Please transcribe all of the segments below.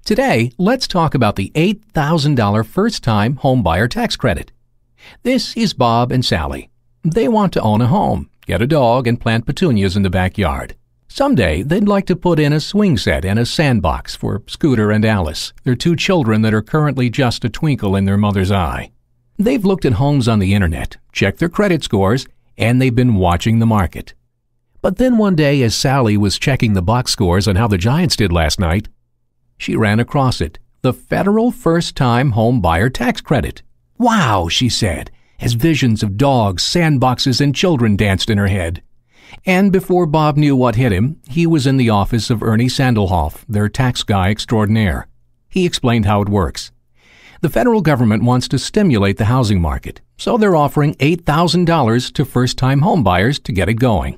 Today, let's talk about the $8,000 first-time homebuyer tax credit. This is Bob and Sally. They want to own a home, get a dog, and plant petunias in the backyard. Someday, they'd like to put in a swing set and a sandbox for Scooter and Alice, their two children that are currently just a twinkle in their mother's eye. They've looked at homes on the internet, checked their credit scores, and they've been watching the market. But then one day, as Sally was checking the box scores on how the Giants did last night, she ran across it, the federal first-time home buyer tax credit. "Wow," she said, as visions of dogs, sandboxes, and children danced in her head. And before Bob knew what hit him, he was in the office of Ernie Sandelhoff, their tax guy extraordinaire. He explained how it works. The federal government wants to stimulate the housing market, so they're offering $8,000 to first-time home buyers to get it going.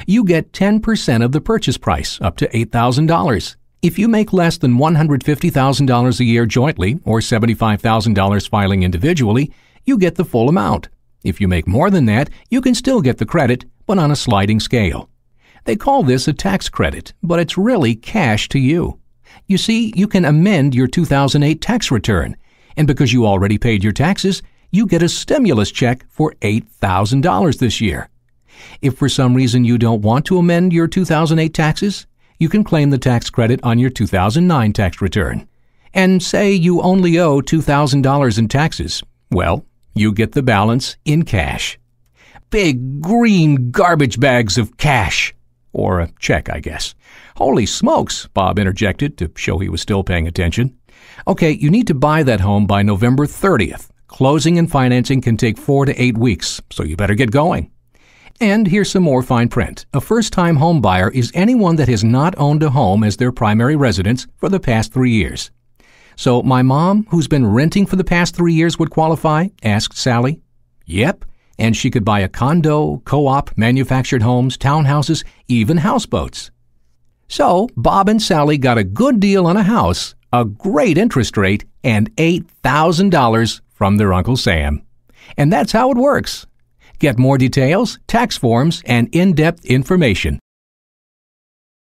You get 10% of the purchase price, up to $8,000. If you make less than $150,000 a year jointly or $75,000 filing individually, you get the full amount. If you make more than that, you can still get the credit, but on a sliding scale. They call this a tax credit, but it's really cash to you. You see, you can amend your 2008 tax return, and because you already paid your taxes, you get a stimulus check for $8,000 this year. If for some reason you don't want to amend your 2008 taxes, you can claim the tax credit on your 2009 tax return. And say you only owe $2,000 in taxes. Well, you get the balance in cash. Big green garbage bags of cash. Or a check, I guess. "Holy smokes," Bob interjected to show he was still paying attention. "Okay, you need to buy that home by November 30th. Closing and financing can take 4 to 8 weeks, so you better get going." And here's some more fine print. A first-time home buyer is anyone that has not owned a home as their primary residence for the past 3 years. "So my mom, who's been renting for the past 3 years, would qualify?" asked Sally. "Yep, and she could buy a condo, co-op, manufactured homes, townhouses, even houseboats." So Bob and Sally got a good deal on a house, a great interest rate, and $8,000 from their Uncle Sam. And that's how it works. Get more details, tax forms, and in-depth information